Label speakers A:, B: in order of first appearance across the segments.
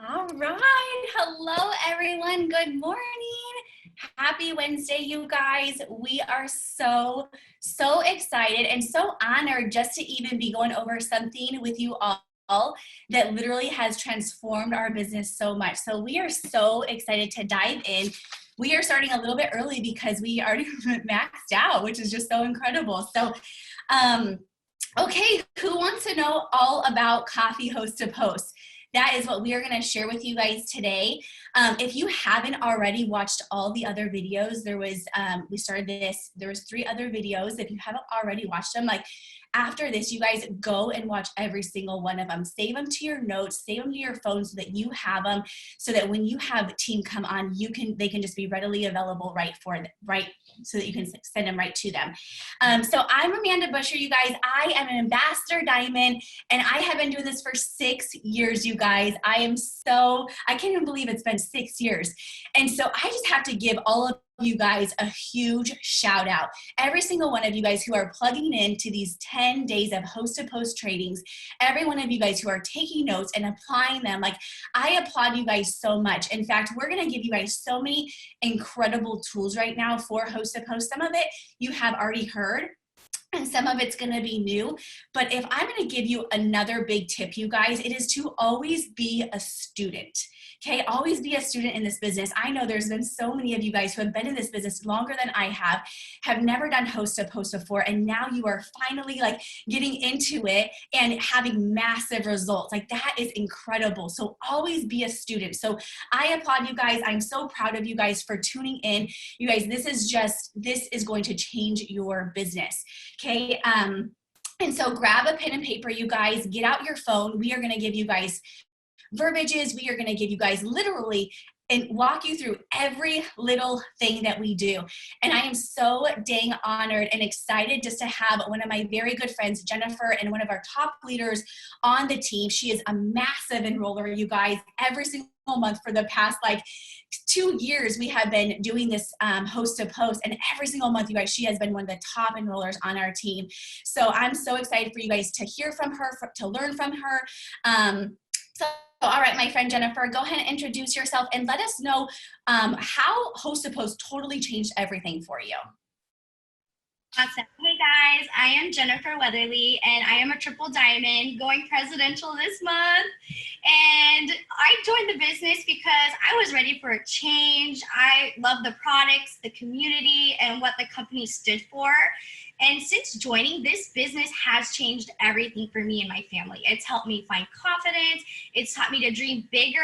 A: All right. Hello, everyone. Good morning. Happy Wednesday, you guys. We are so excited and so honored just to even be going over something with you all that literally has transformed our business so much. So we are so excited to dive in. We are starting a little bit early because we already maxed out, which is just so incredible. Okay, who wants to know all about Coffee Host to Post? That is what we are going to share with you guys today. If you haven't already watched all the other videos, we started this, there was 3 other videos. If you haven't already watched them, like after this, you guys go and watch every single one of them. Save them to your notes, save them to your phone so that you have them, so that when you have a team come on, they can just be readily available so that you can send them right to them. So I'm Amanda Busher, you guys. I am an Ambassador Diamond, and I have been doing this for 6 years, you guys. I can't even believe it's been 6 years. And so I just have to give all of you guys a huge shout out. Every single one of you guys who are plugging into these 10 days of host to post trainings, every one of you guys who are taking notes and applying them, like, I applaud you guys so much. In fact, we're going to give you guys so many incredible tools right now for host to post. Some of it you have already heard, and some of it's going to be new. But if I'm going to give you another big tip, you guys, it is to always be a student. Okay, always be a student in this business. I know there's been so many of you guys who have been in this business longer than I have never done host to post before, and now you are finally like getting into it and having massive results. Like, that is incredible. So always be a student. So I applaud you guys. I'm so proud of you guys for tuning in. You guys, this is going to change your business. Okay. And so grab a pen and paper, you guys, get out your phone. We are going to give you guys verbiages. We are going to give you guys literally and walk you through every little thing that we do. And I am so dang honored and excited just to have one of my very good friends, Jennifer, and one of our top leaders on the team. She is a massive enroller, you guys. Every single month for the past 2 years, we have been doing this host to post, and every single month, you guys, she has been one of the top enrollers on our team. So I'm so excited for you guys to hear from her, to learn from her. So all right, my friend Jennifer, go ahead and introduce yourself and let us know how host to post totally changed everything for you.
B: Awesome. Hey guys, I am Jennifer Weatherly, and I am a triple diamond going presidential this month. And I joined the business because I was ready for a change. I love the products, the community, and what the company stood for. And since joining, this business has changed everything for me and my family. It's helped me find confidence. It's taught me to dream bigger.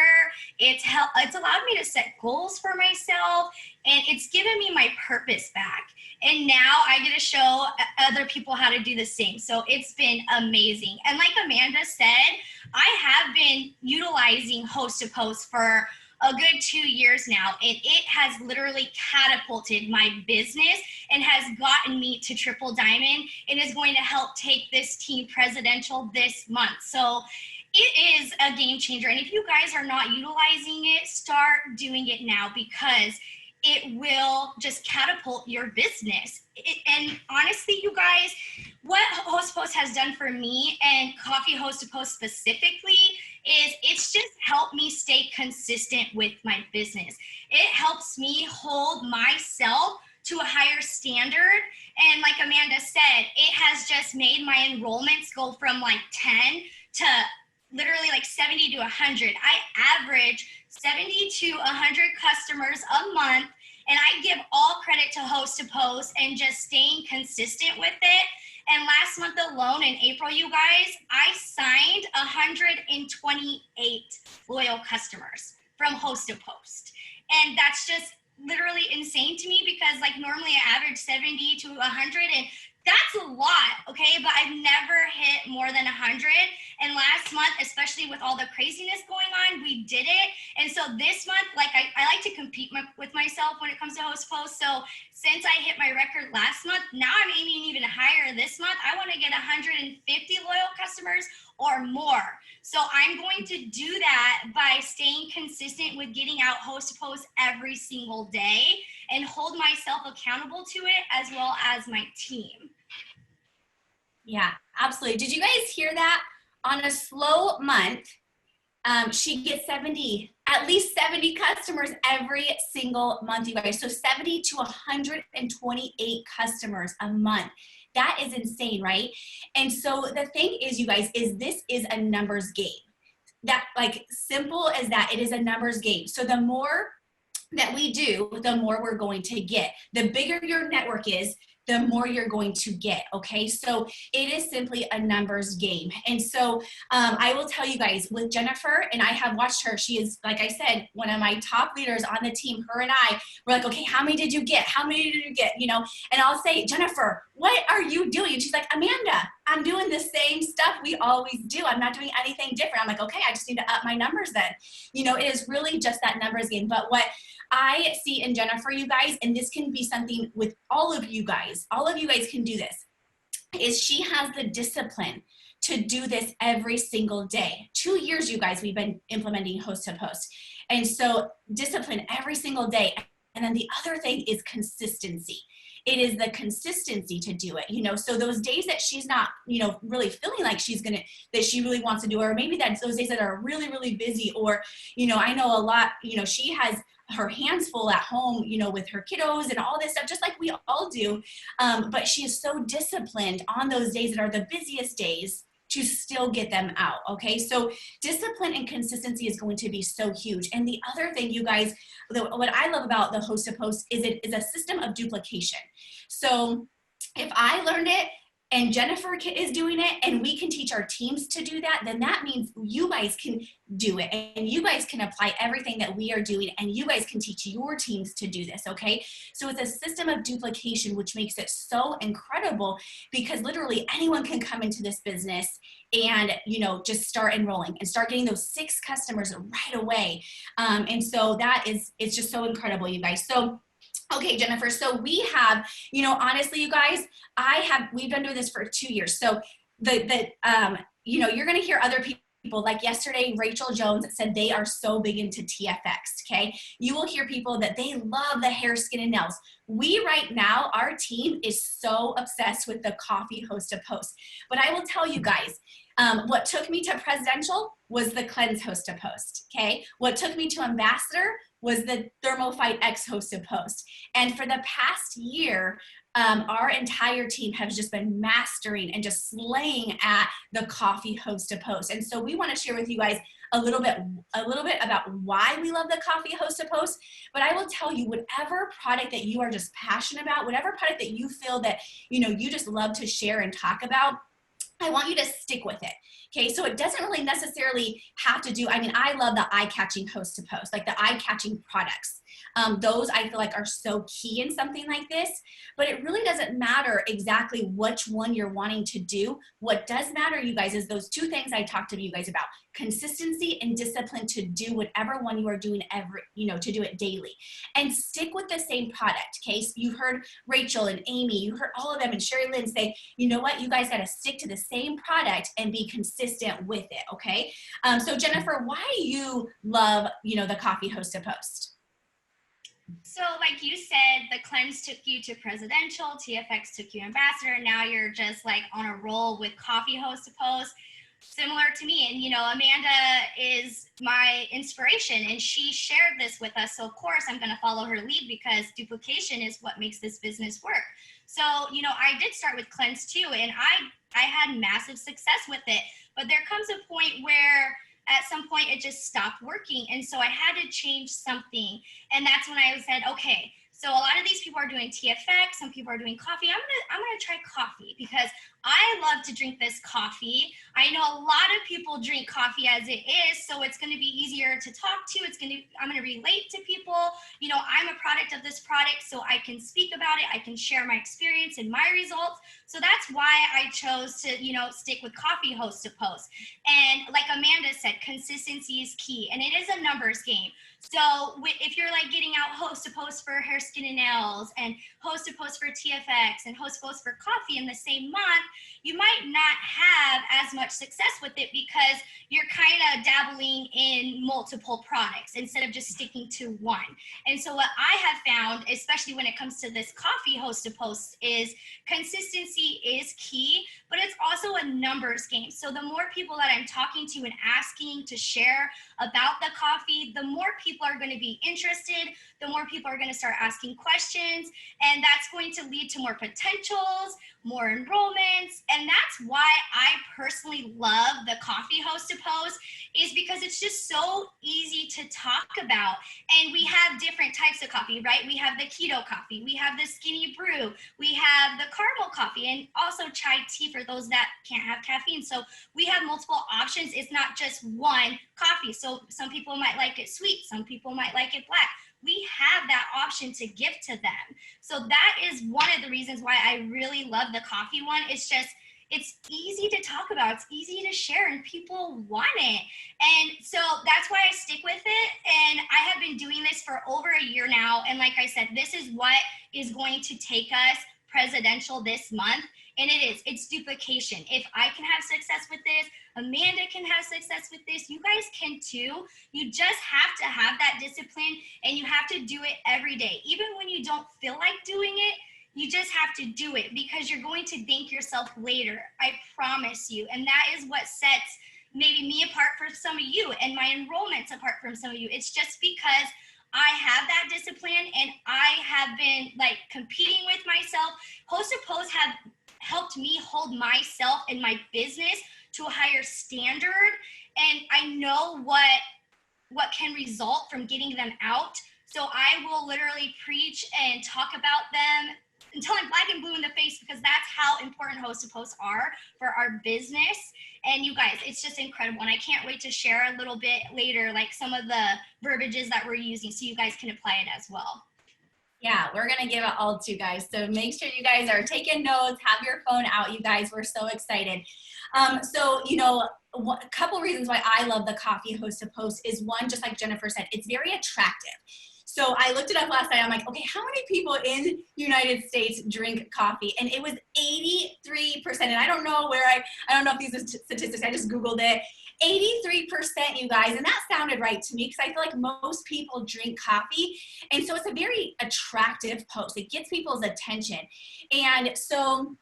B: It's allowed me to set goals for myself, and it's given me my purpose back. And now I get to show other people how to do the same. So it's been amazing. And like Amanda said, I have been utilizing host to post for a good 2 years now, and it has literally catapulted my business and has gotten me to triple diamond, and is going to help take this team presidential this month. So it is a game changer. And if you guys are not utilizing it, start doing it now, because it will just catapult your business. And honestly, you guys, what Host Post has done for me, and Coffee Host to Post specifically, is it's just helped me stay consistent with my business. It helps me hold myself to a higher standard. And like Amanda said, it has just made my enrollments go from 10 to literally 70 to 100. I average 70 to 100 customers a month, and I give all credit to host to post and just staying consistent with it. And last month alone, in April, you guys, I signed 128 loyal customers from host to post. And that's just literally insane to me, because normally I average 70 to 100, and that's a lot, okay? But I've never hit more than 100. And last month, especially with all the craziness going on, we did it. And so this month, I like to compete with myself when it comes to host post. So since I hit my record last month, now I'm aiming even higher this month. I want to get 150 loyal customers or more. So I'm going to do that by staying consistent with getting out host to post every single day, and hold myself accountable to it, as well as my team.
A: Yeah, absolutely. Did you guys hear that? On a slow month, she gets at least 70 customers every single month, you guys. So 70 to 128 customers a month. That is insane, right? And so the thing is, you guys, is this is a numbers game. That, like, simple as that, it is a numbers game. So the more that we do, the more we're going to get. The bigger your network is, the more you're going to get, okay? So it is simply a numbers game. And so I will tell you guys, with Jennifer, and I have watched her, she is, like I said, one of my top leaders on the team. Her and I, we're like, okay, how many did you get? How many did you get? You know, and I'll say, Jennifer, what are you doing? And she's like, Amanda, I'm doing the same stuff we always do. I'm not doing anything different. I'm like, okay, I just need to up my numbers then. You know, it is really just that numbers game. But what I see in Jennifer, you guys, and this can be something with all of you guys can do this, is she has the discipline to do this every single day. 2 years, you guys, we've been implementing host to post. And so discipline every single day. And then the other thing is consistency. It is the consistency to do it, you know. So those days that she's not, you know, really feeling like that she really wants to do it, or maybe that's those days that are really, really busy, or, you know, I know a lot, you know, she has her hands full at home, you know, with her kiddos and all this stuff, just like we all do. But she is so disciplined on those days that are the busiest days to still get them out, okay? So discipline and consistency is going to be so huge. And the other thing, you guys, what I love about the host to post is it is a system of duplication. So if I learned it and Jennifer is doing it, and we can teach our teams to do that, then that means you guys can do it, and you guys can apply everything that we are doing, and you guys can teach your teams to do this, okay? So it's a system of duplication, which makes it so incredible, because literally anyone can come into this business and, you know, just start enrolling and start getting those 6 customers right away. And so it's just so incredible, you guys. So okay, Jennifer, so we have, you know, honestly, you guys, we've been doing this for 2 years. So you know, you're going to hear other people, like yesterday, Rachel Jones said they are so big into TFX, okay? You will hear people that they love the hair, skin, and nails. We right now, our team is so obsessed with the coffee host to post. But I will tell you guys, what took me to presidential was the cleanse host to post, okay? What took me to ambassador was the ThermoFight X host to post. And for the past year, our entire team has just been mastering and just slaying at the coffee host to post. And so we want to share with you guys a little bit about why we love the coffee host to post. But I will tell you, whatever product that you are just passionate about, whatever product that you feel that, you know, you just love to share and talk about, I want you to stick with it. Okay, so it doesn't really necessarily have to do, I mean, I love the eye-catching host to post, like the eye-catching products. Those I feel like are so key in something like this, but it really doesn't matter exactly which one you're wanting to do. What does matter, you guys, is those 2 things I talked to you guys about: consistency and discipline to do whatever one you are doing to do it daily, and stick with the same product. Okay, so you heard Rachel and Amy, you heard all of them, and Sherry Lynn say, you know what, you guys got to stick to the same product and be consistent with it. Okay, so Jennifer, why do you love, you know, the coffee host to post?
B: So like you said, the cleanse took you to presidential, TFX took you ambassador, and now you're just like on a roll with coffee host to post, similar to me. And, you know, Amanda is my inspiration, and she shared this with us. So of course I'm going to follow her lead, because duplication is what makes this business work. So, you know, I did start with cleanse too, and I had massive success with it, but there comes a point where at some point it just stopped working. And so I had to change something. And that's when I said, okay, so a lot of these people are doing TFX, some people are doing coffee. I'm gonna try coffee, because I love to drink this coffee. I know a lot of people drink coffee as it is, so it's gonna be easier to talk to. I'm gonna relate to people. You know, I'm a product of this product, so I can speak about it. I can share my experience and my results. So that's why I chose to, you know, stick with coffee host to post. And like Amanda said, consistency is key, and it is a numbers game. So if you're like getting out host to post for hair, skin, and nails, and host to post for TFX, and host to post for coffee in the same month, you might not have as much success with it, because you're kind of dabbling in multiple products instead of just sticking to one. And so what I have found, especially when it comes to this coffee host to post, is consistency is key, but it's also a numbers game. So the more people that I'm talking to and asking to share about the coffee, the more people are going to be interested, the more people are going to start asking questions, and that's going to lead to more potentials, more enrollments. And that's why I personally love the coffee host to post, is because it's just so easy to talk about. And we have different types of coffee, right? We have the keto coffee, we have the skinny brew, we have the caramel coffee, and also chai tea for those that can't have caffeine. So we have multiple options. It's not just one coffee. So some people might like it sweet, some people might like it black. We have that option to give to them. So that is one of the reasons why I really love the coffee one. It's easy to talk about, it's easy to share, and people want it. And so that's why I stick with it. And I have been doing this for over a year now. And like I said, this is what is going to take us presidential this month. And it's duplication. If I can have success with this, Amanda can have success with this, you guys can too. You just have to have that discipline, and you have to do it every day. Even when you don't feel like doing it, you just have to do it, because you're going to thank yourself later. I promise you. And that is what sets maybe me apart from some of you, and my enrollments apart from some of you. It's just because I have that discipline, and I have been like competing with myself. Host to Post have helped me hold myself and my business to a higher standard. And I know what can result from getting them out. So I will literally preach and talk about them until I'm black and blue in the face, because that's how important host to posts are for our business. And you guys, it's just incredible. And I can't wait to share a little bit later, like some of the verbiages that we're using, so you guys can apply it as well.
A: Yeah, we're going to give it all to you guys. So make sure you guys are taking notes, have your phone out, you guys. We're so excited. So, you know, a couple reasons why I love the coffee host to post is, one, just like Jennifer said, it's very attractive. So I looked it up last night. I'm like, okay, how many people in the United States drink coffee? And it was 83%. And I don't know I don't know if these are statistics, I just Googled it. 83%, you guys. And that sounded right to me, because I feel like most people drink coffee. And so it's a very attractive post. It gets people's attention. And so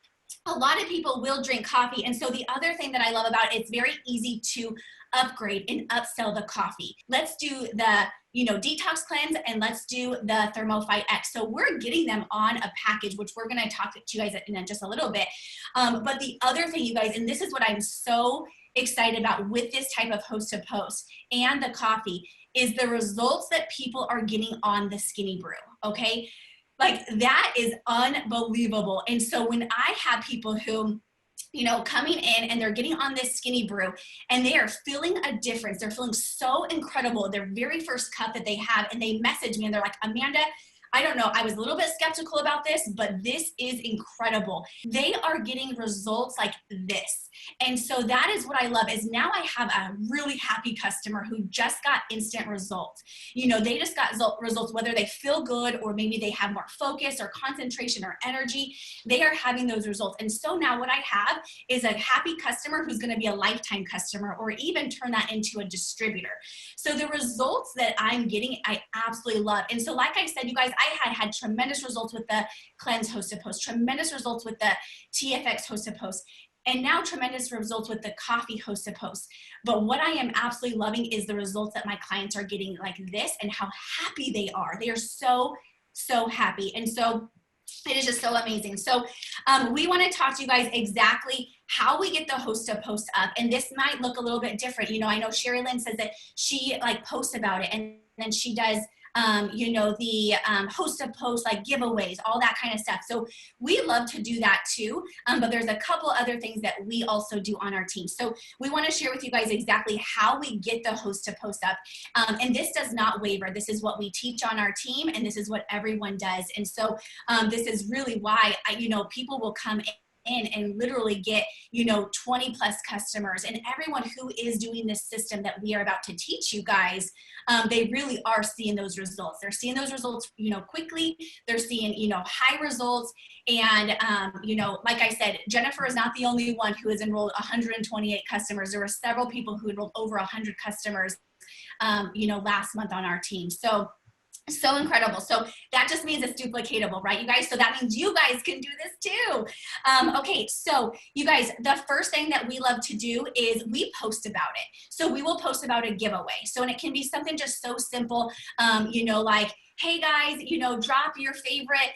A: a lot of people will drink coffee. And so the other thing that I love about it, it's very easy to upgrade and upsell the coffee. Let's do the, detox cleanse, and let's do the Thermophyte X. So we're getting them on a package, which we're going to talk to you guys in just a little bit. But the other thing, you guys, and this is what I'm so excited about with this type of host to post and the coffee, is the results that people are getting on the skinny brew. Okay. Like, that is unbelievable. And so when I have people who, coming in and they're getting on this skinny brew and they are feeling a difference, they're feeling so incredible, their very first cup that they have, and they message me and they're like, Amanda, I don't know, I was a little bit skeptical about this, but this is incredible. They are getting results like this. And so that is what I love, is now I have a really happy customer who just got instant results. They just got results, whether they feel good or maybe they have more focus or concentration or energy, they are having those results. And so now what I have is a happy customer who's going to be a lifetime customer, or even turn that into a distributor. So the results that I'm getting, I absolutely love. And so like I said, you guys, I had tremendous results with the cleanse host to post, tremendous results with the TFX host to post, and now tremendous results with the coffee host to post. But what I am absolutely loving is the results that my clients are getting like this, and how happy they are. They are so, so happy. And so it is just so amazing. So we want to talk to you guys exactly how we get the host to post up. And this might look a little bit different. I know Sherry Lynn says that she posts about it, and then she does the host to post, like giveaways, all that kind of stuff. So we love to do that too. But there's a couple other things that we also do on our team. So we want to share with you guys exactly how we get the host to post up. And this does not waver. This is what we teach on our team, and this is what everyone does. And so this is really why people will come in and literally get, 20 plus customers. And everyone who is doing this system that we are about to teach you guys, they really are seeing those results. They're seeing those results, quickly. They're seeing, high results. And, like I said, Jennifer is not the only one who has enrolled 128 customers. There were several people who enrolled over 100 customers, last month on our team. So incredible. So that just means it's duplicatable, right, you guys? So that means you guys can do this too. Okay, so you guys, the first thing that we love to do is we post about it. So we will post about a giveaway. So, and it can be something just so simple, like, hey guys, drop your favorite,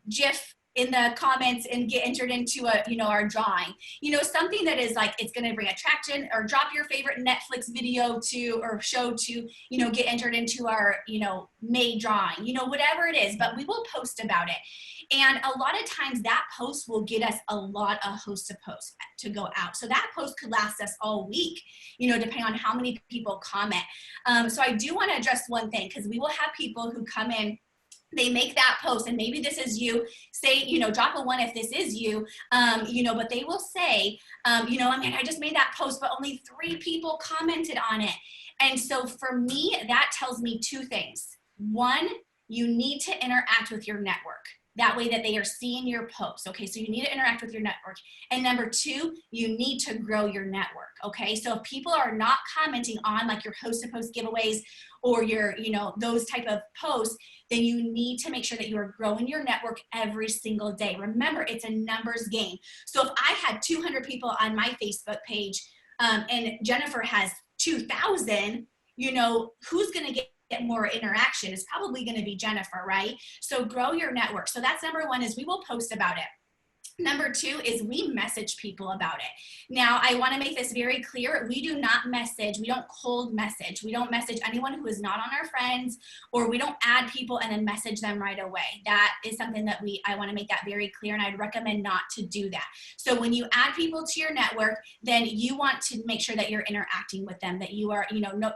A: GIF in the comments and get entered into our drawing, something that is like, it's going to bring attraction, or drop your favorite Netflix video or show to, get entered into our, May drawing, whatever it is, but we will post about it. And a lot of times that post will get us a lot of host to post to go out. So that post could last us all week, depending on how many people comment. So I do want to address one thing, because we will have people who come in, they make that post, and maybe this is you, say, drop a 1 if this is you, but they will say, I just made that post, but only 3 people commented on it. And so for me, that tells me 2 things. 1, you need to interact with your network. That way that they are seeing your posts, okay? So you need to interact with your network. And number 2, you need to grow your network, okay? So if people are not commenting on like your host to post giveaways or your, those type of posts, then you need to make sure that you are growing your network every single day. Remember, it's a numbers game. So if I had 200 people on my Facebook page, and Jennifer has 2,000, who's gonna get more interaction? Is probably going to be Jennifer, right? So grow your network. So that's number 1, is we will post about it. Number 2 is we message people about it. Now, I want to make this very clear. We do not message. We don't cold message. We don't message anyone who is not on our friends, or we don't add people and then message them right away. That is something that I want to make that very clear, and I'd recommend not to do that. So when you add people to your network, then you want to make sure that you're interacting with them, that you are,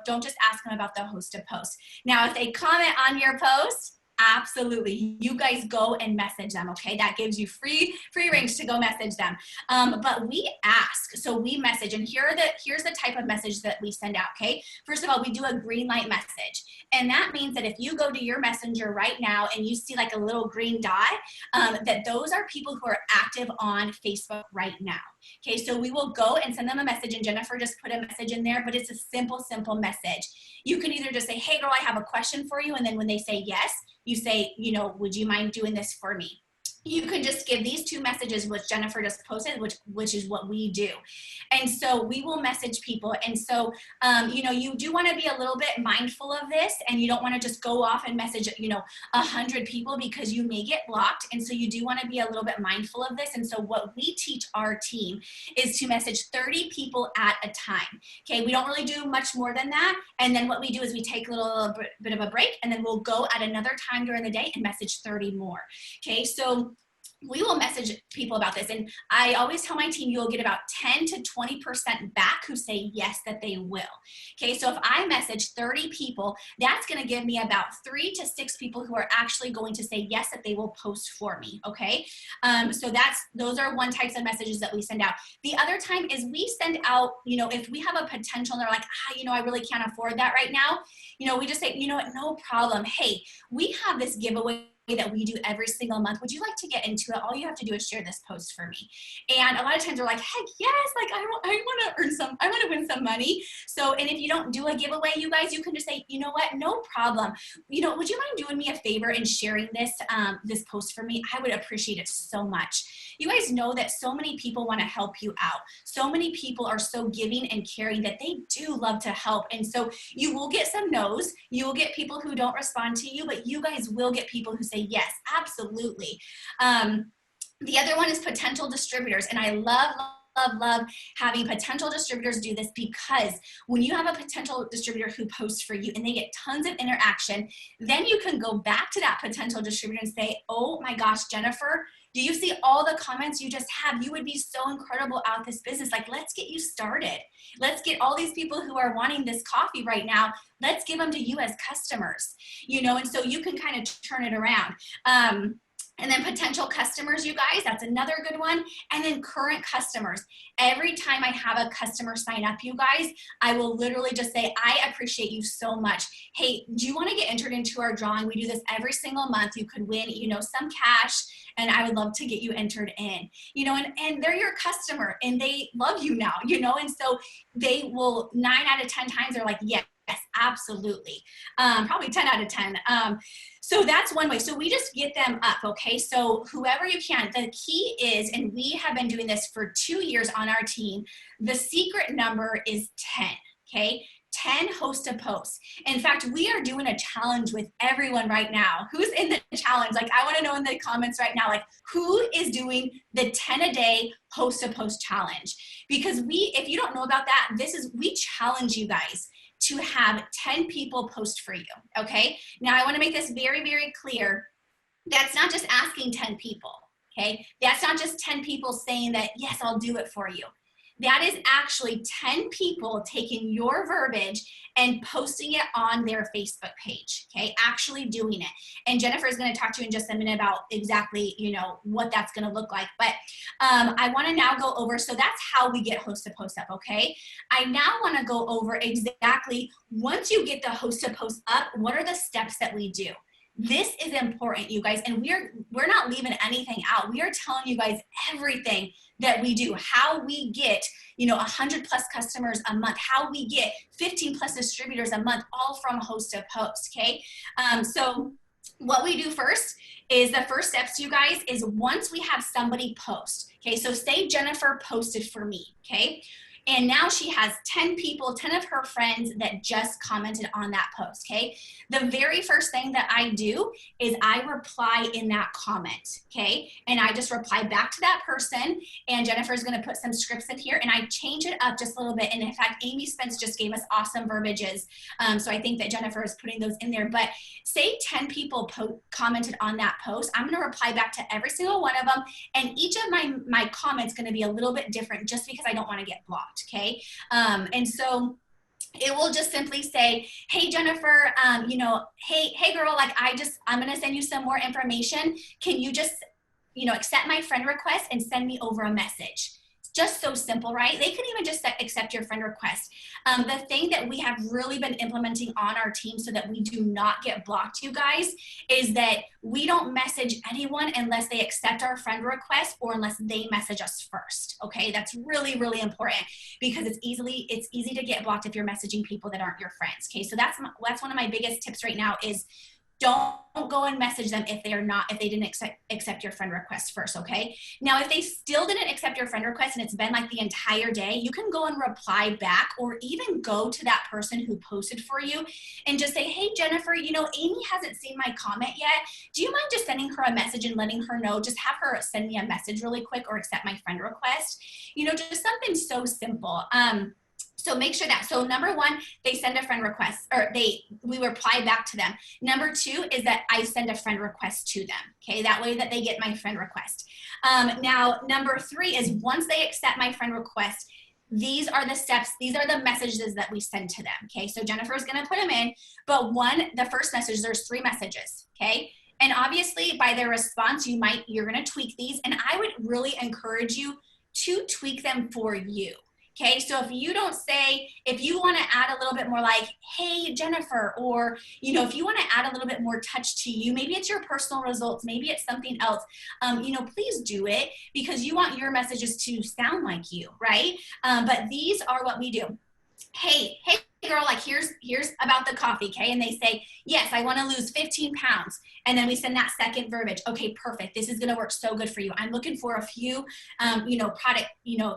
A: don't just ask them about the host to post. Now, if they comment on your post, absolutely, you guys go and message them, okay? That gives you free range to go message them. But we ask, so we message, and here's the type of message that we send out, okay? First of all, we do a green light message, and that means that if you go to your messenger right now and you see like a little green dot, that those are people who are active on Facebook right now. Okay, so we will go and send them a message, and Jennifer just put a message in there, but it's a simple message. You can either just say, hey girl, I have a question for you, and then when they say yes, you say, would you mind doing this for me? You can just give these 2 messages, which Jennifer just posted, which is what we do. And so we will message people. And so, you do want to be a little bit mindful of this, and you don't want to just go off and message, 100 people, because you may get blocked. And so you do want to be a little bit mindful of this. And so what we teach our team is to message 30 people at a time. Okay, we don't really do much more than that. And then what we do is we take a little bit of a break, and then we'll go at another time during the day and message 30 more. Okay, so we will message people about this. And I always tell my team, you'll get about 10 to 20% back who say yes, that they will. Okay, so if I message 30 people, that's going to give me about 3 to 6 people who are actually going to say yes, that they will post for me. Okay, so those are one types of messages that we send out. The other time is we send out, if we have a potential and they're like, I really can't afford that right now, we just say, no problem. Hey, we have this giveaway that we do every single month. Would you like to get into it? All you have to do is share this post for me. And a lot of times they're like, heck yes, like I want to win some money. So, and if you don't do a giveaway, you guys, you can just say, you know what, no problem. Would you mind doing me a favor and sharing this post for me? I would appreciate it so much. You guys know that so many people want to help you out. So many people are so giving and caring that they do love to help. And so you will get some no's. You will get people who don't respond to you, but you guys will get people who say yes, absolutely. The other one is potential distributors. And I love having potential distributors do this, because when you have a potential distributor who posts for you and they get tons of interaction, then you can go back to that potential distributor and say, oh my gosh, Jennifer, do you see all the comments you just have? You would be so incredible at this business. Like, let's get you started. Let's get all these people who are wanting this coffee right now, let's give them to you as customers, and so you can kind of turn it around. And then potential customers, you guys, that's another good one. And then current customers. Every time I have a customer sign up, you guys, I will literally just say, I appreciate you so much. Hey, do you want to get entered into our drawing? We do this every single month. You could win, some cash, and I would love to get you entered in, and they're your customer and they love you now, and so they will 9 out of 10 times they're like, yes, absolutely. Probably 10 out of 10. So that's one way. So we just get them up, okay? So whoever you can. The key is, and we have been doing this for 2 years on our team, the secret number is 10, okay? 10 host a posts. In fact, we are doing a challenge with everyone right now. Who's in the challenge? Like, I want to know in the comments right now, like, who is doing the 10 a day host a post challenge? Because if you don't know about that, we challenge you guys to have 10 people post for you, okay? Now, I want to make this very, very clear. That's not just asking 10 people, okay? That's not just 10 people saying that, yes, I'll do it for you. That is actually 10 people taking your verbiage and posting it on their Facebook page, okay? Actually doing it. And Jennifer is going to talk to you in just a minute about exactly, what that's going to look like. But I want to now go over, so that's how we get host to post up, okay? I now want to go over exactly, once you get the host to post up, what are the steps that we do? This is important, you guys, and we're not leaving anything out. We are telling you guys everything that we do, how we get 100 plus customers a month, how we get 15 plus distributors a month, all from host to post, okay? So what we do first is, the first steps, you guys, is once we have somebody post, okay? So say Jennifer posted for me, okay? And now she has 10 people, 10 of her friends that just commented on that post, okay? The very first thing that I do is I reply in that comment, okay? And I just reply back to that person, and Jennifer's gonna put some scripts in here, and I change it up just a little bit. And in fact, Amy Spence just gave us awesome verbiages. So I think that Jennifer is putting those in there. But say 10 people commented on that post, I'm gonna reply back to every single one of them, and each of my comments gonna be a little bit different just because I don't wanna get blocked. Okay. And so it will just simply say, hey, Jennifer, hey girl, like I'm going to send you some more information. Can you just, accept my friend request and send me over a message? Just so simple, right? They can even just accept your friend request. The thing that we have really been implementing on our team so that we do not get blocked, you guys, is that we don't message anyone unless they accept our friend request or unless they message us first, okay? That's really, really important because it's easy to get blocked if you're messaging people that aren't your friends, okay? So that's one of my biggest tips right now is don't go and message them if they didn't accept your friend request first, okay? Now, if they still didn't accept your friend request and it's been like the entire day, you can go and reply back or even go to that person who posted for you and just say, hey, Jennifer, Amy hasn't seen my comment yet. Do you mind just sending her a message and letting her know? Just have her send me a message really quick or accept my friend request. Just something so simple. So make sure that, so number one, they send a friend request, or we reply back to them. Number two is that I send a friend request to them, okay? That way that they get my friend request. Now, number three is once they accept my friend request, these are the steps, these are the messages that we send to them, okay? So Jennifer's gonna put them in, but the first message, there's 3 messages, okay? And obviously by their response, you're gonna tweak these, and I would really encourage you to tweak them for you. Okay, so if you want to add a little bit more like, hey, Jennifer, or, if you want to add a little bit more touch to you, maybe it's your personal results, maybe it's something else, please do it because you want your messages to sound like you, right? But these are what we do. Hey girl, like here's about the coffee, okay? And they say, yes, I want to lose 15 pounds. And then we send that second verbiage. Okay, perfect. This is going to work so good for you. I'm looking for a few, product,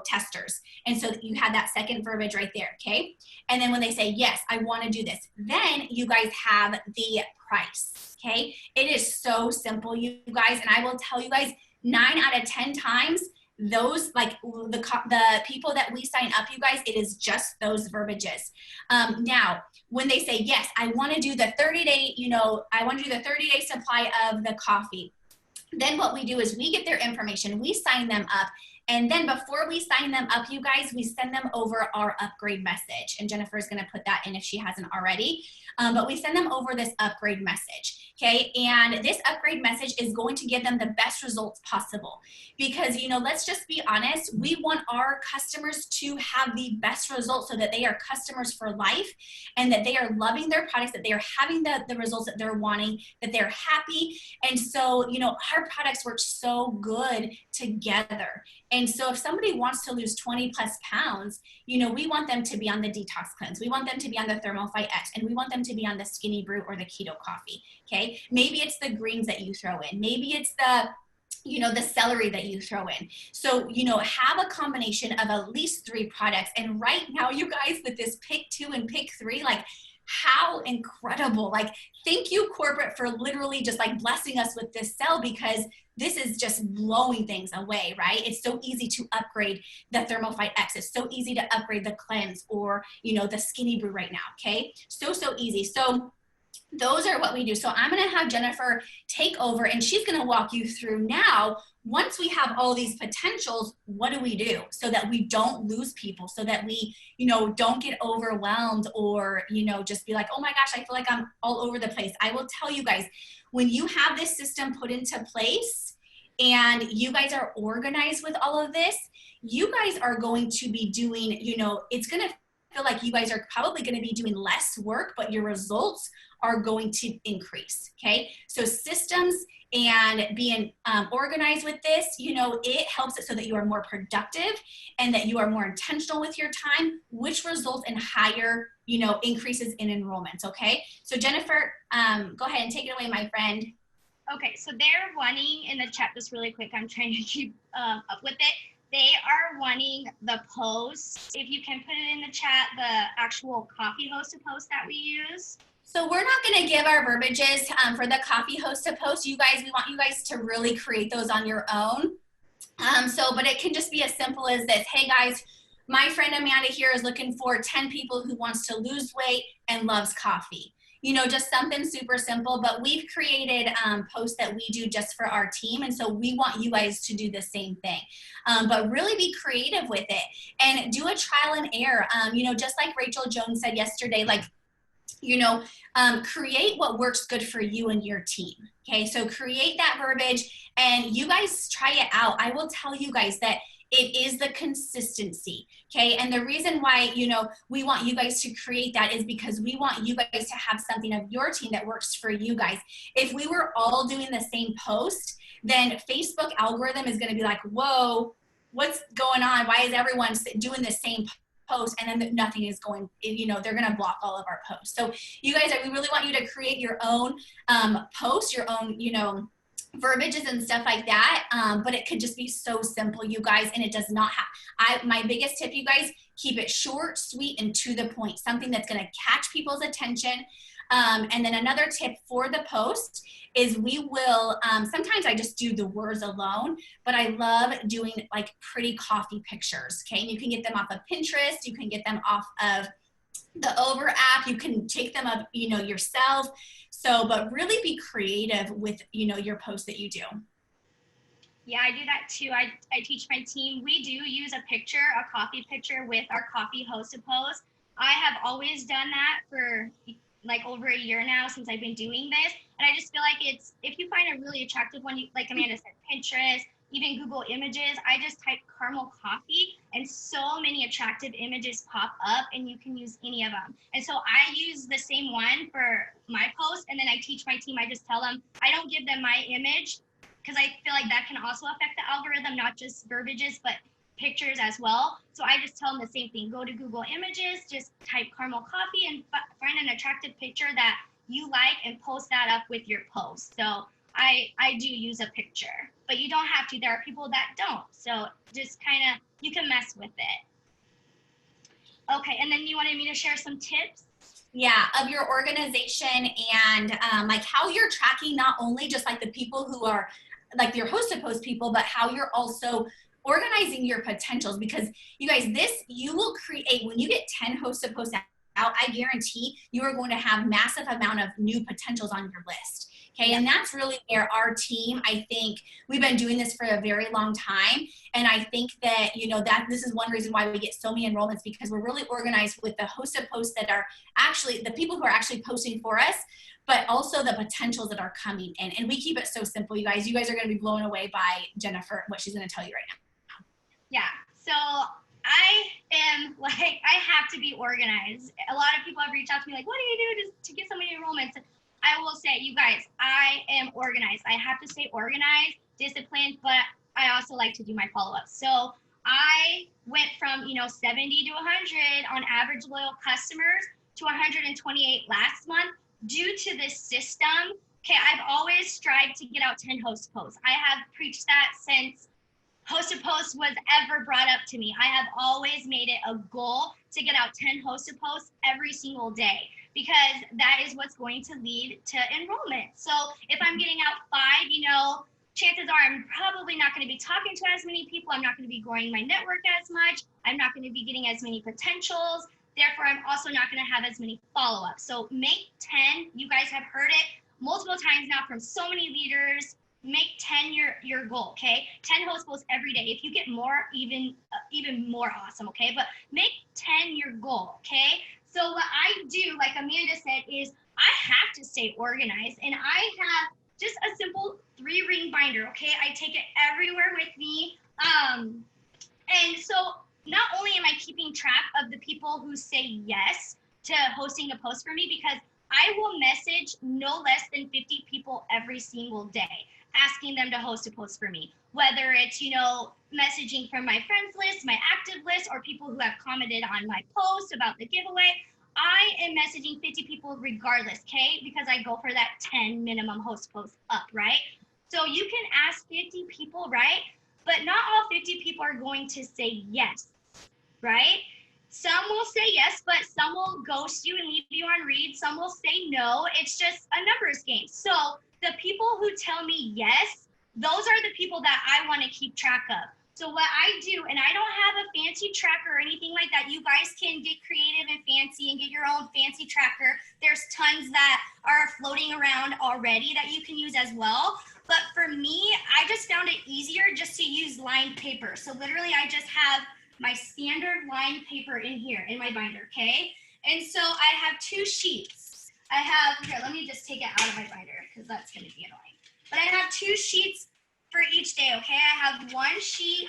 A: testers. And so you had that second verbiage right there, okay? And then when they say, yes, I want to do this, then you guys have the price, okay? It is so simple, you guys. And I will tell you guys 9 out of 10 times, those, like the people that we sign up, you guys, it is just those verbiages. Now, when they say, yes, I want to do the 30-day, I want to do the 30-day supply of the coffee, then what we do is we get their information, we sign them up, And then before we sign them up, you guys, we send them over our upgrade message. And Jennifer's going to put that in if she hasn't already. But we send them over this upgrade message, okay? And this upgrade message is going to give them the best results possible. Because, you know, let's just be honest, we want our customers to have the best results so that they are customers for life and that they are loving their products, that they are having the results that they're wanting, that they're happy. And so, you know, our products work so good together. And so if somebody wants to lose 20 plus pounds, you know, we want them to be on the detox cleanse. We want them to be on the Thermophyte X, and we want them to be on the skinny brew or the keto coffee, okay? Maybe it's the greens that you throw in. Maybe it's the, you know, the celery that you throw in. So, you know, have a combination of at least 3 products. And right now, you guys, with this pick 2 and pick 3, like, how incredible. Like, thank you, corporate, for literally just like blessing us with this sale, because this is just blowing things away, right? It's so easy to upgrade the Thermophyte X. It's so easy to upgrade the cleanse or, you know, the skinny brew right now, okay? So easy. So those are what we do. So I'm going to have Jennifer take over, and she's going to walk you through now. Once we have all these potentials, what do we do so that we don't lose people, so that we, you know, don't get overwhelmed or, you know, just be like, oh my gosh, I feel like I'm all over the place. I will tell you guys, when you have this system put into place and you guys are organized with all of this, you guys are going to be doing, you know, it's going to feel like you guys are probably going to be doing less work, but your results are going to increase, okay? So systems and being organized with this, you know, it helps it so that you are more productive and that you are more intentional with your time, which results in higher, you know, increases in enrollments, okay? So Jennifer, go ahead and take it away, my friend.
B: Okay, so they're wanting in the chat, just really quick, I'm trying to keep up with it. They are wanting the post. If you can put it in the chat, the actual coffee hosted post that we use.
A: So we're not going to give our verbiages for the coffee hosted post. You guys, we want you guys to really create those on your own. But it can just be as simple as this. Hey guys, my friend Amanda here is looking for 10 people who wants to lose weight and loves coffee. You know, just something super simple, but we've created posts that we do just for our team. And so we want you guys to do the same thing, but really be creative with it and do a trial and error. You know, just like Rachel Jones said yesterday, like, you know, create what works good for you and your team. Okay, so create that verbiage and you guys try it out. I will tell you guys that it is the consistency, okay? And the reason why, you know, we want you guys to create that is because we want you guys to have something of your team that works for you guys. If we were all doing the same post, then Facebook algorithm is going to be like, whoa, what's going on? Why is everyone doing the same post? And then nothing is going, you know, they're going to block all of our posts. So you guys, we really want you to create your own post, your own, you know, verbiages and stuff like that, but it could just be so simple, you guys, and it does not have, my biggest tip, you guys, keep it short, sweet, and to the point, something that's going to catch people's attention. And then another tip for the post is we will, sometimes I just do the words alone, but I love doing like pretty coffee pictures, okay? And you can get them off of Pinterest, you can get them off of the Over app, you can take them up, you know, yourself. So, but really be creative with, you know, your posts that you do.
B: Yeah, I do that too. I teach my team. We do use a picture, a coffee picture with our coffee hosted post. I have always done that for like over a year now since I've been doing this. And I just feel like it's, if you find a really attractive one, like Amanda said, Pinterest, even Google Images, I just type caramel coffee and so many attractive images pop up and you can use any of them. And so I use the same one for my post, and then I teach my team, I just tell them, I don't give them my image because I feel like that can also affect the algorithm, not just verbiages, but pictures as well. So I just tell them the same thing. Go to Google Images, just type caramel coffee and find an attractive picture that you like and post that up with your post. So I do use a picture, but you don't have to. There are people that don't. So just kind of, you can mess with it. Okay, and then you wanted me to share some tips?
A: Yeah, of your organization and like how you're tracking not only just like the people who are like your hosted post people, but how you're also organizing your potentials. Because you guys, this, you will create, when you get 10 hosted posts out, I guarantee you are going to have massive amount of new potentials on your list. Okay, and that's really where our team, I think, we've been doing this for a very long time. And I think that, that this is one reason why we get so many enrollments, because we're really organized with the host of posts that are actually the people who are actually posting for us, but also the potentials that are coming in. And we keep it so simple, you guys. You guys are going to be blown away by Jennifer, what she's going to tell you right now.
B: Yeah. So I have to be organized. A lot of people have reached out to me like, what do you do to get so many enrollments? I will say, you guys, I am organized. I have to stay organized, disciplined, but I also like to do my follow-ups. So I went from, 70 to 100 on average loyal customers to 128 last month due to this system. Okay, I've always strived to get out 10 host posts. I have preached that since Hosted Post was ever brought up to me. I have always made it a goal to get out 10 hosted posts every single day, because that is what's going to lead to enrollment. So if I'm getting out 5, chances are I'm probably not going to be talking to as many people. I'm not going to be growing my network as much. I'm not going to be getting as many potentials. Therefore, I'm also not going to have as many follow-ups. So make 10. You guys have heard it multiple times now from so many leaders. Make 10 your goal, okay? 10 host posts every day. If you get more, even more awesome, okay? But make 10 your goal, okay? So what I do, like Amanda said, is I have to stay organized, and I have just a simple 3-ring binder, okay? I take it everywhere with me. And so not only am I keeping track of the people who say yes to hosting a post for me, because I will message no less than 50 people every single day, asking them to host a post for me, whether it's, messaging from my friends list, my active list, or people who have commented on my post about the giveaway. I am messaging 50 people regardless, okay? Because I go for that 10 minimum host posts up, right? So you can ask 50 people, right? But not all 50 people are going to say yes, right? Some will say yes, but some will ghost you and leave you on read. Some will say no. It's just a numbers game. So the people who tell me yes, those are the people that I want to keep track of. So what I do, and I don't have a fancy tracker or anything like that. You guys can get creative and fancy and get your own fancy tracker. There's tons that are floating around already that you can use as well. But for me, I just found it easier just to use lined paper. So literally I just have my standard lined paper in here in my binder, okay? And so I have 2 sheets. Here, let me just take it out of my binder because that's gonna be annoying. But I have 2 sheets for each day, okay? I have 1 sheet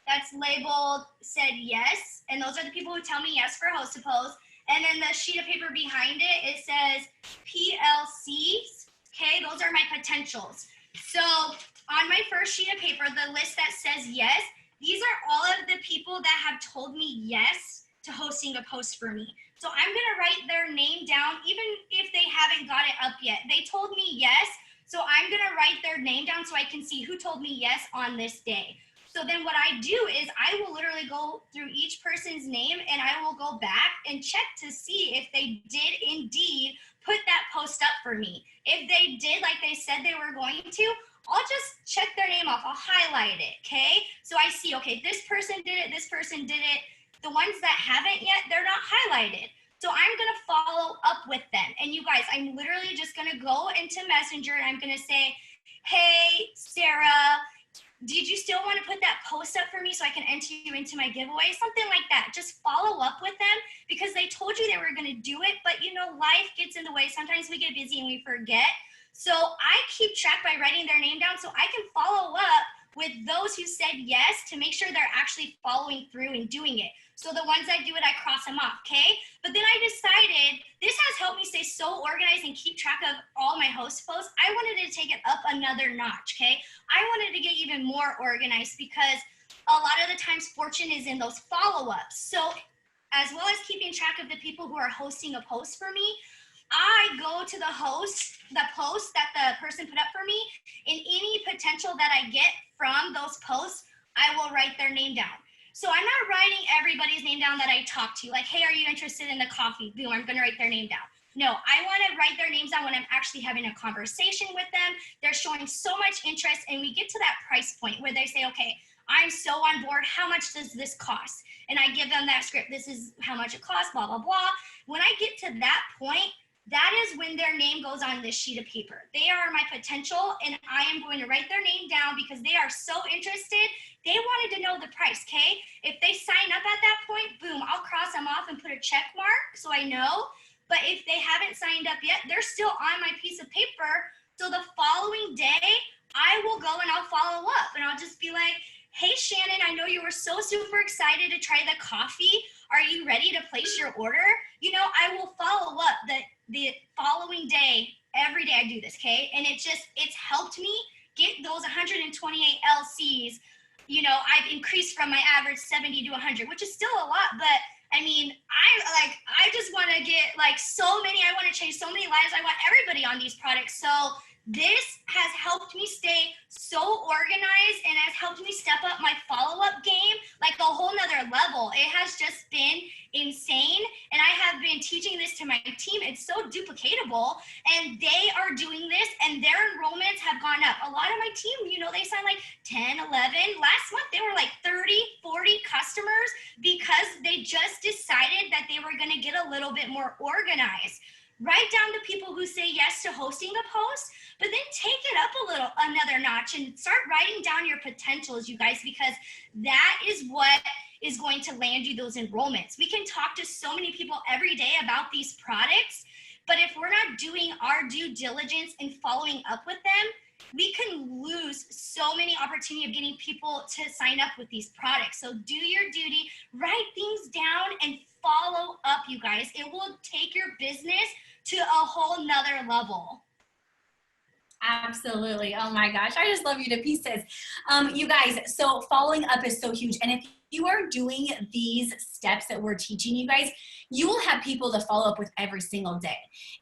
B: that's labeled said yes, and those are the people who tell me yes for host to post. And then the sheet of paper behind it, it says PLCs, okay? Those are my potentials. So on my first sheet of paper, the list that says yes, these are all of the people that have told me yes to hosting a post for me. So I'm gonna write their name down, even if they haven't got it up yet. They told me yes, so I'm gonna write their name down so I can see who told me yes on this day. So then what I do is I will literally go through each person's name and I will go back and check to see if they did indeed put that post up for me. If they did, like they said they were going to, I'll just check their name off. I'll highlight it, okay? So I see, okay, this person did it, this person did it. The ones that haven't yet, they're not highlighted. So I'm gonna follow up with them. And you guys, I'm literally just gonna go into Messenger and I'm gonna say, hey, Sarah, did you still want to put that post up for me so I can enter you into my giveaway? Something like that. Just follow up with them because they told you they were going to do it, but life gets in the way. Sometimes we get busy and we forget. So I keep track by writing their name down so I can follow up with those who said yes to make sure they're actually following through and doing it. So the ones that do it, I cross them off, okay? But then I decided this has helped me stay so organized and keep track of all my host posts. I wanted to take it up another notch, okay? I wanted to get even more organized because a lot of the times fortune is in those follow-ups. So as well as keeping track of the people who are hosting a post for me, I go to the post that the person put up for me, and any potential that I get from those posts, I will write their name down. So I'm not writing everybody's name down that I talk to, like, hey, are you interested in the coffee? Boom, I'm gonna write their name down. No, I wanna write their names down when I'm actually having a conversation with them. They're showing so much interest, and we get to that price point where they say, okay, I'm so on board, how much does this cost? And I give them that script, this is how much it costs, blah, blah, blah. When I get to that point, that is when their name goes on this sheet of paper. They are my potential, and I am going to write their name down because they are so interested. They wanted to know the price, okay? If they sign up at that point, boom, I'll cross them off and put a check mark so I know. But if they haven't signed up yet, they're still on my piece of paper. So the following day, I will go and I'll follow up, and I'll just be like, hey, Shannon, I know you were so super excited to try the coffee. Are you ready to place your order? You know, I will follow up the following day. Every day I do this, okay? And it's helped me get those 128 LCs. You know, I've increased from my average 70 to 100, which is still a lot, but I mean, I just want to get like so many, I want to change so many lives. I want everybody on these products. So this has helped me stay so organized and has helped me step up my follow-up game like a whole nother level. It has just been insane. And I have been teaching this to my team. It's so duplicatable, and they are doing this, and their enrollments have gone up. A lot of my team, you know, they signed like 10, 11. Last month, they were like 30, 40 customers because they just decided that they were going to get a little bit more organized. Write down the people who say yes to hosting a post, but then take it up another notch and start writing down your potentials, you guys, because that is what is going to land you those enrollments. We can talk to so many people every day about these products, but if we're not doing our due diligence and following up with them, we can lose so many opportunity of getting people to sign up with these products. So do your duty, write things down, and follow up, you guys. It will take your business to a whole nother level.
A: Absolutely. Oh my gosh, I just love you to pieces. You guys, so following up is so huge. And if you are doing these steps that we're teaching you guys, you will have people to follow up with every single day.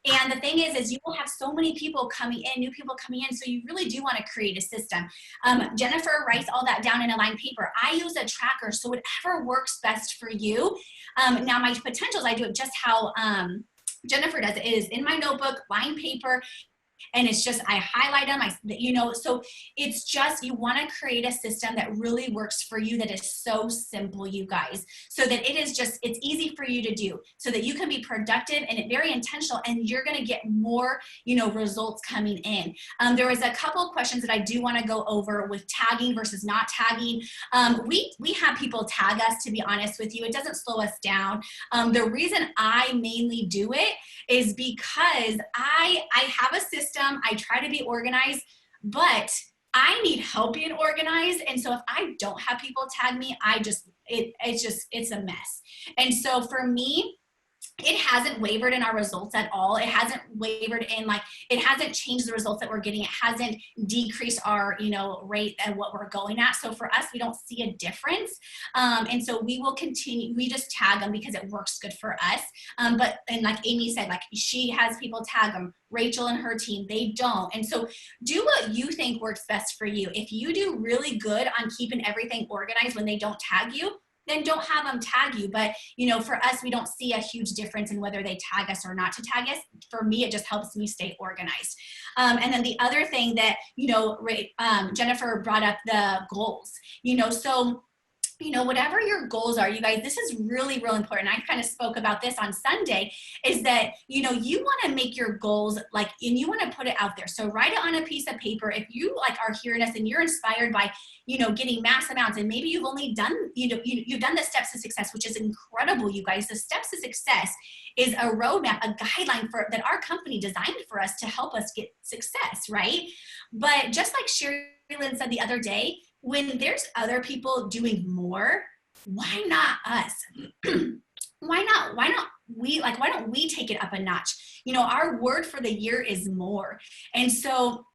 A: And the thing is you will have so many people coming in, new people coming in, so you really do want to create a system. Jennifer writes all that down in a line paper. I use a tracker, so whatever works best for you. Now my potentials, I do it just how Jennifer does it. It is in my notebook, line paper, and it's just, I highlight them, so it's just, you want to create a system that really works for you, that is so simple, you guys, so that it is just, it's easy for you to do, so that you can be productive and very intentional, and you're going to get more, results coming in. There was a couple of questions that I do want to go over with tagging versus not tagging. We have people tag us, to be honest with you. It doesn't slow us down. The reason I mainly do it is because I have a system. I try to be organized, but I need help being organized. And so if I don't have people tag me, it's a mess. And so for me, it hasn't wavered in our results at all. It hasn't wavered in, it hasn't changed the results that we're getting. It hasn't decreased our, rate and what we're going at. So for us, we don't see a difference. And so we will continue, we just tag them because it works good for us. And like Amy said, she has people tag them. Rachel and her team, they don't. And so do what you think works best for you. If you do really good on keeping everything organized when they don't tag you, then don't have them tag you. But, for us, we don't see a huge difference in whether they tag us or not to tag us. For me, it just helps me stay organized. And then the other thing that, Jennifer brought up, the goals, so whatever your goals are, you guys, this is really, really important. I kind of spoke about this on Sunday, is that, you want to make your goals and you want to put it out there. So write it on a piece of paper. If you are hearing us and you're inspired by, getting mass amounts, and maybe you've only done, you've done the steps to success, which is incredible, you guys. The steps to success is a roadmap, a guideline that our company designed for us to help us get success, right? But just like Sherilyn said the other day, when there's other people doing more, why not us? Why don't we take it up a notch? Our word for the year is more. And so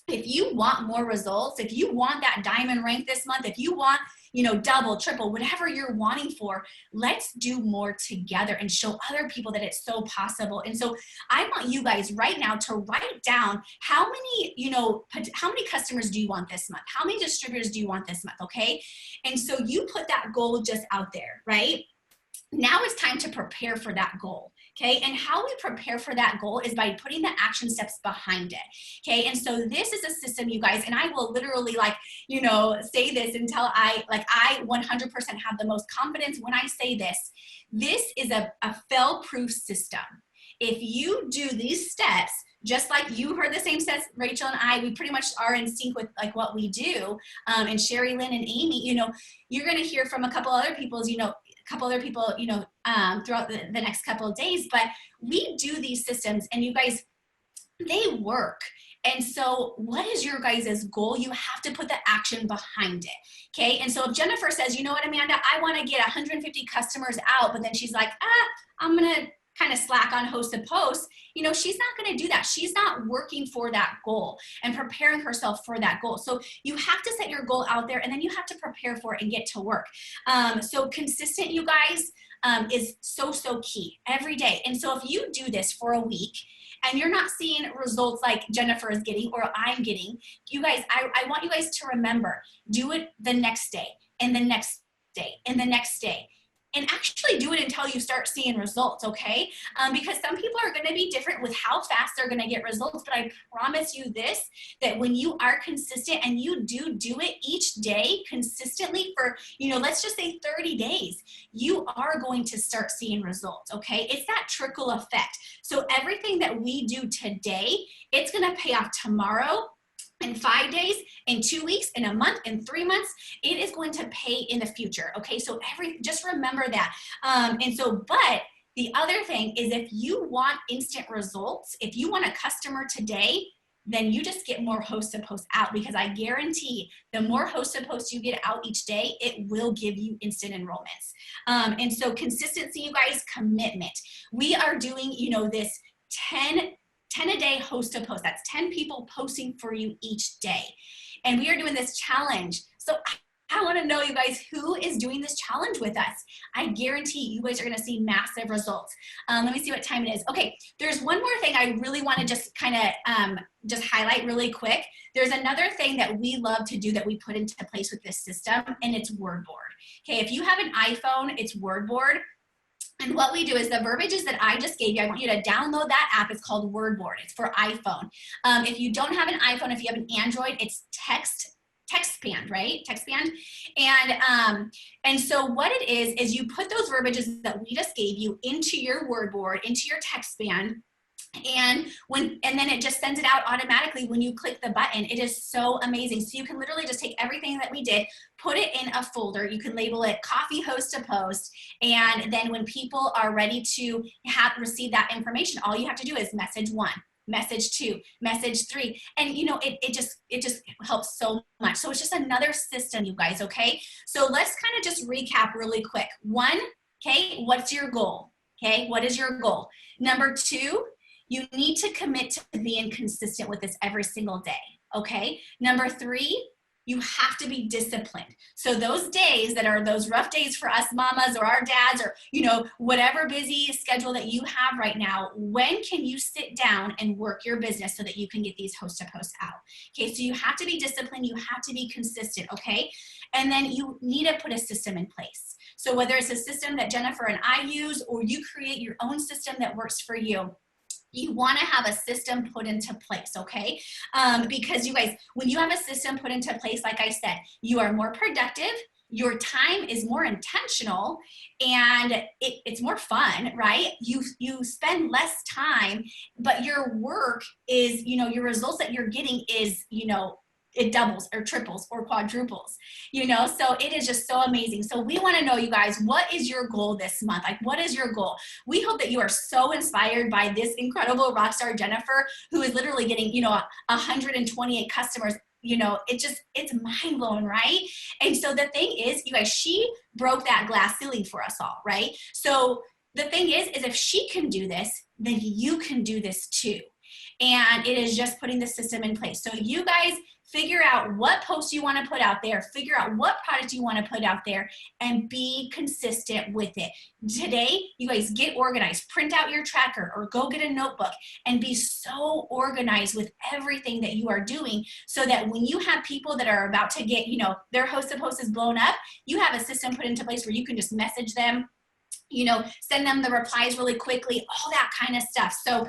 A: if you want more results, if you want that diamond rank this month, if you want, double, triple, whatever you're wanting for, let's do more together and show other people that it's so possible. And so I want you guys right now to write down how many customers do you want this month? How many distributors do you want this month? Okay. And so you put that goal just out there, right? Now it's time to prepare for that goal. Okay, and how we prepare for that goal is by putting the action steps behind it. Okay, and so this is a system, you guys, and I will literally say this until I 100% have the most confidence when I say this. This is a fail-proof system. if you do these steps, just like you heard the same steps, Rachel and I, we pretty much are in sync with like what we do. And Sherry Lynn and Amy, you know, you're going to hear from a couple other people's, you know, throughout the next couple of days, but we do these systems and you guys, they work. And so what is your guys' goal? You have to put the action behind it. Okay. And so if Jennifer says, you know what, Amanda, I want to get 150 customers out, but then she's like, I'm going to kind of slack on host to post, you know, she's not going to do that. She's not working for that goal and preparing herself for that goal. So you have to set your goal out there and then you have to prepare for it and get to work. So consistent, you guys, is so key every day. And so if you do this for a week and you're not seeing results like Jennifer is getting or I'm getting, you guys, I want you guys to remember, do it the next day and the next day and the next day. And actually do it until you start seeing results, okay? Because some people are gonna be different with how fast they're gonna get results, but I promise you this, that when you are consistent and you do it each day consistently for, you know, let's just say 30 days, you are going to start seeing results, okay? It's that trickle effect. So everything that we do today, it's gonna pay off tomorrow, in 5 days, in 2 weeks, in a month, in 3 months, it is going to pay in the future, okay? So just remember that. But the other thing is if you want instant results, if you want a customer today, then you just get more host to post out, because I guarantee the more host to post you get out each day, it will give you instant enrollments. And so consistency, you guys, commitment. We are doing, you know, this 10 a day host to post. That's 10 people posting for you each day. And we are doing this challenge. So I want to know, you guys, who is doing this challenge with us? I guarantee you guys are going to see massive results. Let me see what time it is. Okay, there's one more thing I really want to just kind of just highlight really quick. There's another thing that we love to do that we put into place with this system, and it's word board. Okay, if you have an iPhone, it's word board. And what we do is the verbiages that I just gave you, I want you to download that app. It's called Wordboard. It's for iPhone. If you don't have an iPhone, if you have an Android, it's TextBand, right? TextBand. And so what it is you put those verbiages that we just gave you into your Wordboard, into your TextBand. And then it just sends it out automatically when you click the button. It is so amazing. So you can literally just take everything that we did, put it in a folder. You can label it Coffee Host to Post. And then when people are ready to receive that information, all you have to do is message 1, message 2, message 3. And you know, it just helps so much. So it's just another system, you guys, okay? So let's kind of just recap really quick. 1, okay, what's your goal? Okay, what is your goal? Number 2, you need to commit to being consistent with this every single day, okay? Number 3, you have to be disciplined. So those days that are those rough days for us mamas or our dads or, you know, whatever busy schedule that you have right now, when can you sit down and work your business so that you can get these host to post out? Okay, so you have to be disciplined, you have to be consistent, okay? And then you need to put a system in place. So whether it's a system that Jennifer and I use or you create your own system that works for you, you want to have a system put into place, okay? Because you guys, when you have a system put into place, like I said, you are more productive, your time is more intentional, and it's more fun, right? You spend less time, but your work is, you know, your results that you're getting is, you know, it doubles or triples or quadruples, you know, so it is just so amazing. So we want to know, you guys, what is your goal this month? Like, what is your goal? We hope that you are so inspired by this incredible rock star, Jennifer, who is literally getting, you know, 128 customers. You know, it's mind blowing, right? And so the thing is, you guys, she broke that glass ceiling for us all, right? So the thing is if she can do this, then you can do this too. And it is just putting the system in place. So you guys figure out what posts you want to put out there, figure out what product you want to put out there, and be consistent with it. Today, you guys get organized, print out your tracker or go get a notebook and be so organized with everything that you are doing so that when you have people that are about to get, you know, their host to post is blown up, you have a system put into place where you can just message them, you know, send them the replies really quickly, all that kind of stuff. So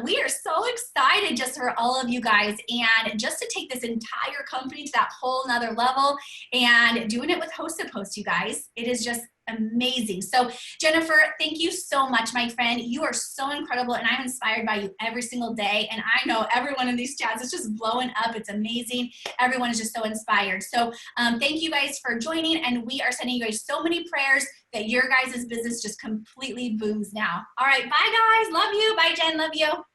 A: we are so excited just for all of you guys, and just to take this entire company to that whole nother level and doing it with Host to Post, you guys. It is just amazing. So Jennifer, thank you so much, my friend. You are so incredible, and I'm inspired by you every single day. And I know everyone in these chats is just blowing up. It's amazing. Everyone is just so inspired. So thank you guys for joining, and we are sending you guys so many prayers that your guys' business just completely booms now. All right, bye guys. Love you. Bye, Jen. Love you.